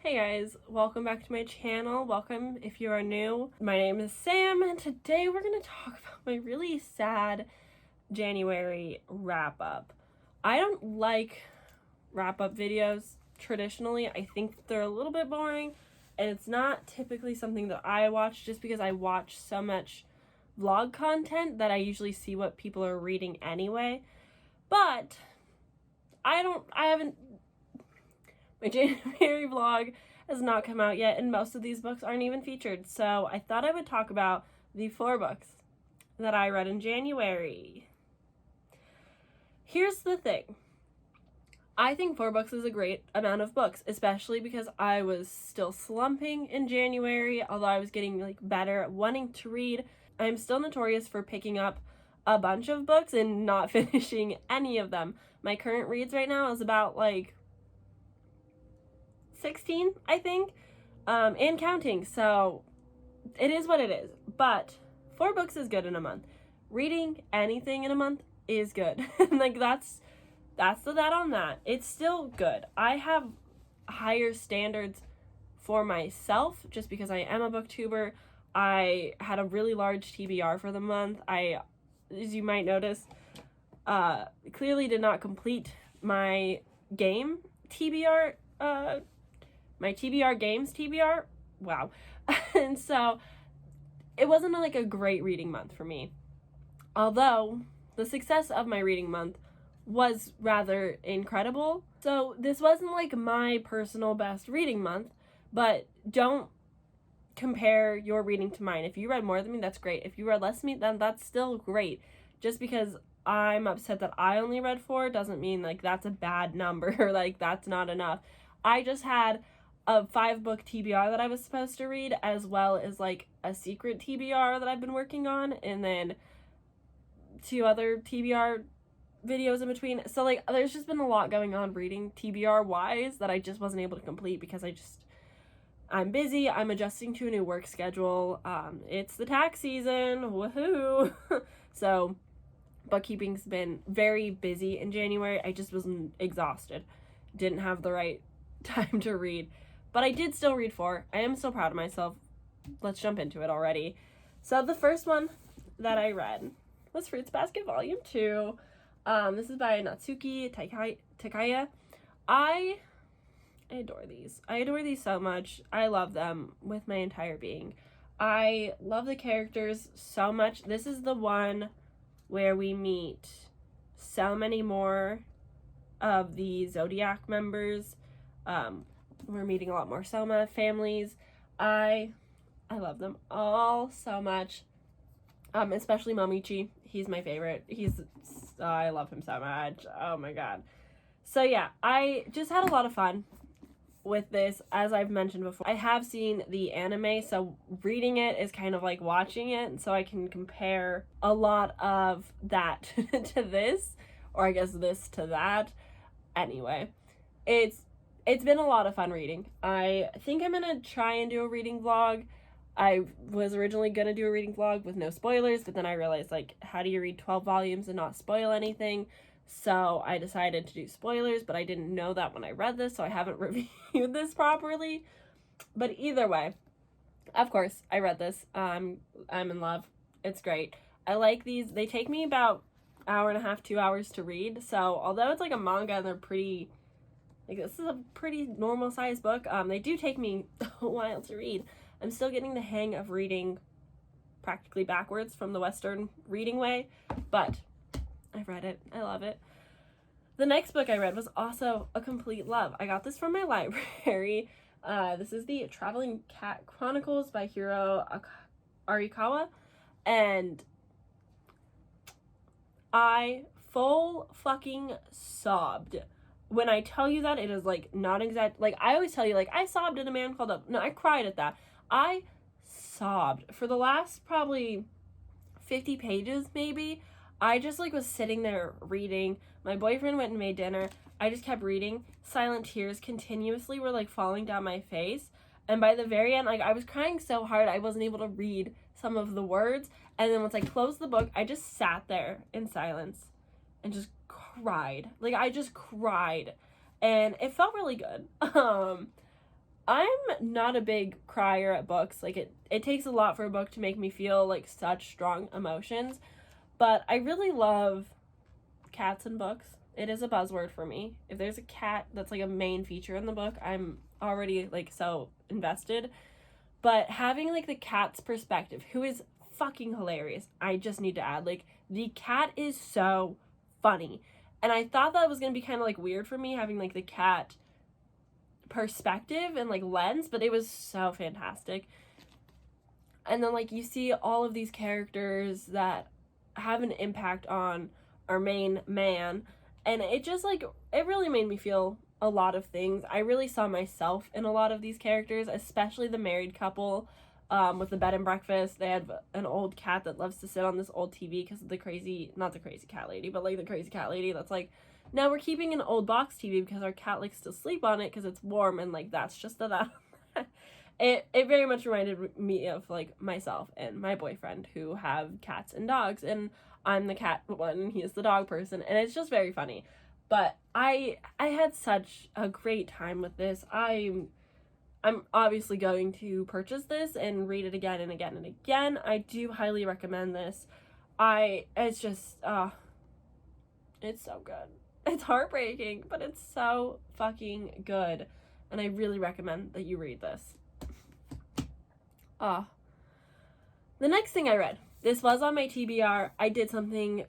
Hey guys, welcome back to my channel. Welcome if you are new. My name is Sam and today we're going to talk about my really sad January wrap-up. I don't like wrap-up videos traditionally. I think they're a little bit boring and it's not typically something that I watch just because I watch so much vlog content that I usually see what people are reading anyway. But my January vlog has not come out yet, and most of these books aren't even featured, so I thought I would talk about the 4 books that I read in January. Here's the thing. I think 4 books is a great amount of books, especially because I was still slumping in January, although I was getting better at wanting to read. I'm still notorious for picking up a bunch of books and not finishing any of them. My current reads right now is about 16, I think, and counting, so it is what it is. But 4 books is good in a month. Reading anything in a month is good. That's that on that. It's still good. I have higher standards for myself just because I am a booktuber. I had a really large TBR for the month. I, as you might notice, clearly did not complete my game TBR, my TBR games TBR. Wow. And so it wasn't a great reading month for me. Although the success of my reading month was rather incredible. So this wasn't my personal best reading month, but don't compare your reading to mine. If you read more than me, that's great. If you read less than me, then that's still great. Just because I'm upset that I only read 4 doesn't mean that's a bad number. That's not enough. I just had a 5-book TBR that I was supposed to read, as well as a secret TBR that I've been working on, and then 2 other TBR videos in between. So there's just been a lot going on reading TBR wise that I just wasn't able to complete because I'm busy. I'm adjusting to a new work schedule. It's the tax season. Woohoo! So bookkeeping's been very busy in January. I just was exhausted. Didn't have the right time to read. But I did still read 4. I am still proud of myself. Let's jump into it already. So the first one that I read was Fruits Basket Volume 2. This is by Natsuki Takaya. I adore these. I adore these so much. I love them with my entire being. I love the characters so much. This is the one where we meet so many more of the Zodiac members. We're meeting a lot more Soma families. I love them all so much. Especially Momichi. He's my favorite. I love him so much. Oh my god. So yeah, I just had a lot of fun with this, as I've mentioned before. I have seen the anime, so reading it is kind of like watching it, and so I can compare a lot of that to this, or I guess this to that. Anyway, it's been a lot of fun reading. I think I'm gonna try and do a reading vlog. I was originally gonna do a reading vlog with no spoilers, but then I realized how do you read 12 volumes and not spoil anything? So I decided to do spoilers, but I didn't know that when I read this, so I haven't reviewed this properly. But either way, of course, I read this. I'm in love. It's great. I like these. They take me about an hour and a half, 2 hours to read. So although it's a manga and they're pretty, this is a pretty normal sized book, they do take me a while to read. I'm still getting the hang of reading practically backwards from the Western reading way, but I've read it. I love it. The next book I read was also a complete love. I got this from my library. This is the Traveling Cat Chronicles by Hiro Arikawa, and I full fucking sobbed. When I tell you that, it is not exact. I always tell you, I sobbed at A Man Called Up. No, I cried at that. I sobbed for the last probably 50 pages, maybe. I just was sitting there reading. My boyfriend went and made dinner. I just kept reading. Silent tears continuously were falling down my face. And by the very end, I was crying so hard I wasn't able to read some of the words. And then once I closed the book, I just sat there in silence and just cried. I just cried. And it felt really good. I'm not a big crier at books. Like, it takes a lot for a book to make me feel, like, such strong emotions. But I really love cats in books. It is a buzzword for me. If there's a cat that's, like, a main feature in the book, I'm already, like, so invested. But having, like, the cat's perspective, who is fucking hilarious, I just need to add, like, the cat is so funny. And I thought that was going to be kind of, like, weird for me, having, like, the cat perspective and, like, lens, but it was so fantastic. And then, like, you see all of these characters that have an impact on our main man, and it just, like, it really made me feel a lot of things. I really saw myself in a lot of these characters, especially the married couple, with the bed and breakfast. They had an old cat that loves to sit on this old TV because of the crazy, not the crazy cat lady, but, like, the crazy cat lady that's like, now we're keeping an old box TV because our cat likes to sleep on it because it's warm, and, like, that's just that. It very much reminded me of, like, myself and my boyfriend who have cats and dogs, and I'm the cat one and he's the dog person, and it's just very funny. But I had such a great time with this. I'm obviously going to purchase this and read it again and again and again. I do highly recommend this. It's just it's so good. It's heartbreaking, but it's so fucking good. And I really recommend that you read this. The next thing I read. This was on my TBR. I did something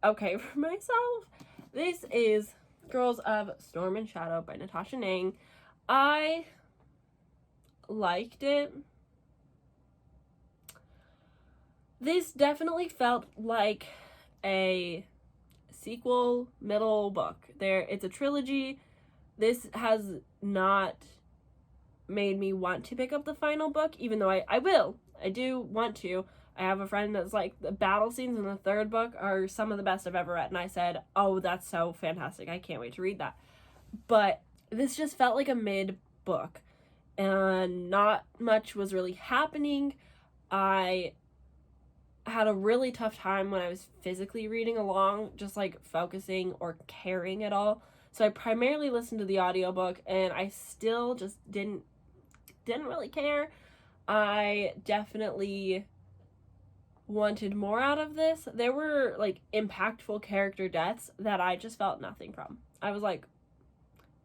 okay for myself. This is Girls of Storm and Shadow by Natasha Nang. I liked it. This definitely felt like a sequel middle book. It's a trilogy. This has not made me want to pick up the final book, even though I will. I do want to. I have a friend that's like, the battle scenes in the third book are some of the best I've ever read, and I said, oh, that's so fantastic. I can't wait to read that. But this just felt like a mid book, and not much was really happening. I had a really tough time when I was physically reading along, just like focusing or caring at all. So I primarily listened to the audiobook, and I still just didn't really care. I definitely wanted more out of this. There were, like, impactful character deaths that I just felt nothing from. I was like,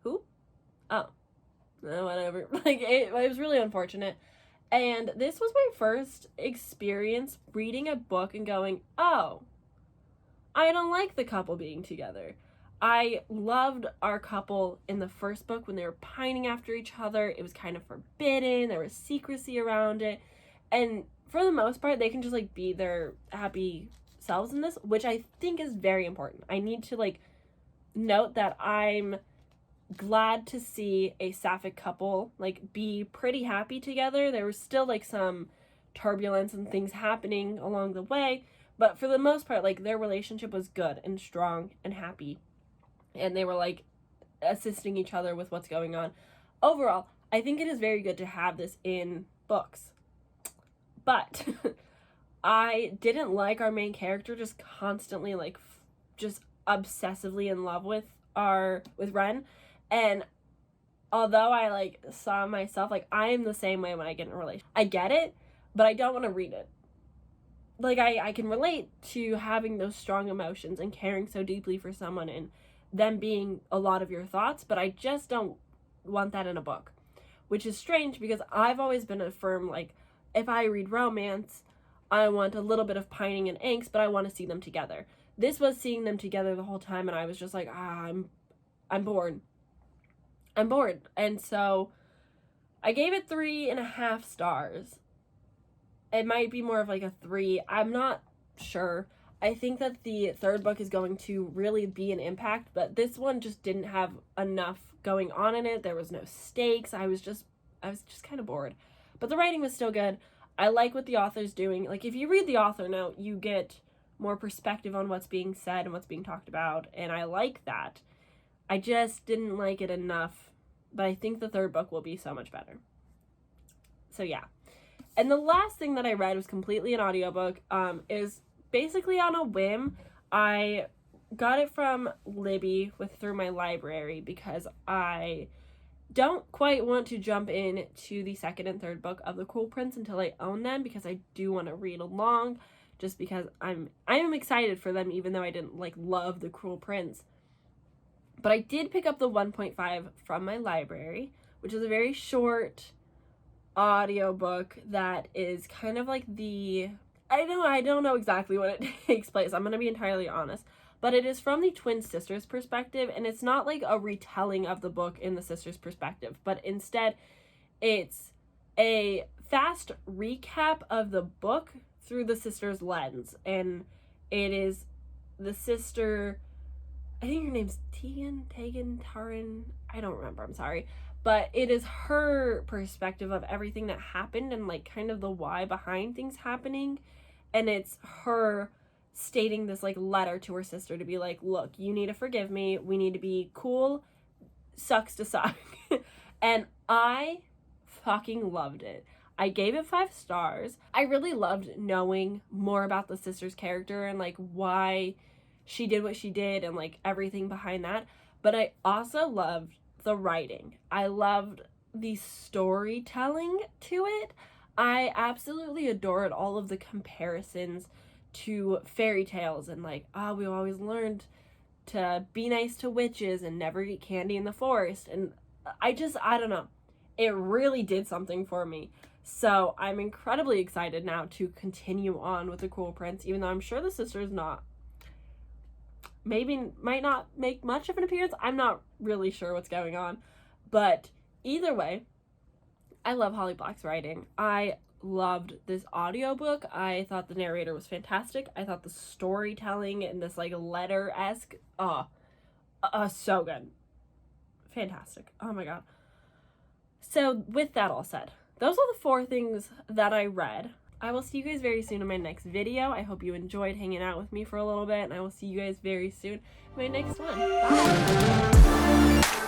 who? Oh, no, whatever. Like, it was really unfortunate. And this was my first experience reading a book and going, oh, I don't like the couple being together. I loved our couple in the first book when they were pining after each other. It was kind of forbidden. There was secrecy around it. And for the most part, they can just, like, be their happy selves in this, which I think is very important. I need to, like, note that I'm glad to see a sapphic couple, like, be pretty happy together. There was still, like, some turbulence and things happening along the way, but for the most part, like, their relationship was good and strong and happy. And they were, like, assisting each other with what's going on. Overall, I think it is very good to have this in books. But I didn't like our main character just constantly, like, just obsessively in love with Ren. And although I, like, saw myself, like, I am the same way when I get in a relationship. I get it, but I don't want to read it. Like, I can relate to having those strong emotions and caring so deeply for someone and them being a lot of your thoughts, but I just don't want that in a book, which is strange because I've always been a firm, like, if I read romance, I want a little bit of pining and angst, but I want to see them together. This was seeing them together the whole time, and I was just like, I'm bored. I'm bored. And so I gave it 3.5 stars. It might be more of like a 3. I'm not sure. I think that the third book is going to really be an impact, but this one just didn't have enough going on in it. There was no stakes. I was just kind of bored. But the writing was still good. I like what the author's doing. Like, if you read the author note, you get more perspective on what's being said and what's being talked about, and I like that. I just didn't like it enough, but I think the third book will be so much better. So yeah. And the last thing that I read was completely an audiobook. Is basically on a whim. I got it from Libby through my library because I don't quite want to jump in to the second and third book of The Cruel Prince until I own them, because I do want to read along, just because I am excited for them, even though I didn't like love The Cruel Prince. But I did pick up the 1.5 from my library, which is a very short audiobook that is kind of like I don't know exactly when it takes place. I'm going to be entirely honest. But it is from the twin sisters' perspective, and it's not like a retelling of the book in the sisters' perspective, but instead it's a fast recap of the book through the sisters' lens. And it is the sister, I think her name's Tegan, Taran, I don't remember, I'm sorry. But it is her perspective of everything that happened and like kind of the why behind things happening. And it's her stating this like letter to her sister to be like, look, you need to forgive me, we need to be cool, sucks to suck. And I fucking loved it. I gave it 5 stars. I really loved knowing more about the sister's character and like why she did what she did and like everything behind that. But I also loved the writing. I loved the storytelling to it. I absolutely adored all of the comparisons to fairy tales and like, we always learned to be nice to witches and never eat candy in the forest. And I don't know. It really did something for me. So I'm incredibly excited now to continue on with The Cruel Prince, even though I'm sure the sisters might not make much of an appearance. I'm not really sure what's going on. But either way, I love Holly Black's writing. I loved this audiobook. I thought the narrator was fantastic. I thought the storytelling in this like letter-esque, so good. Fantastic. Oh my god. So with that all said, those are the 4 things that I read. I will see you guys very soon in my next video. I hope you enjoyed hanging out with me for a little bit, and I will see you guys very soon in my next one. Bye!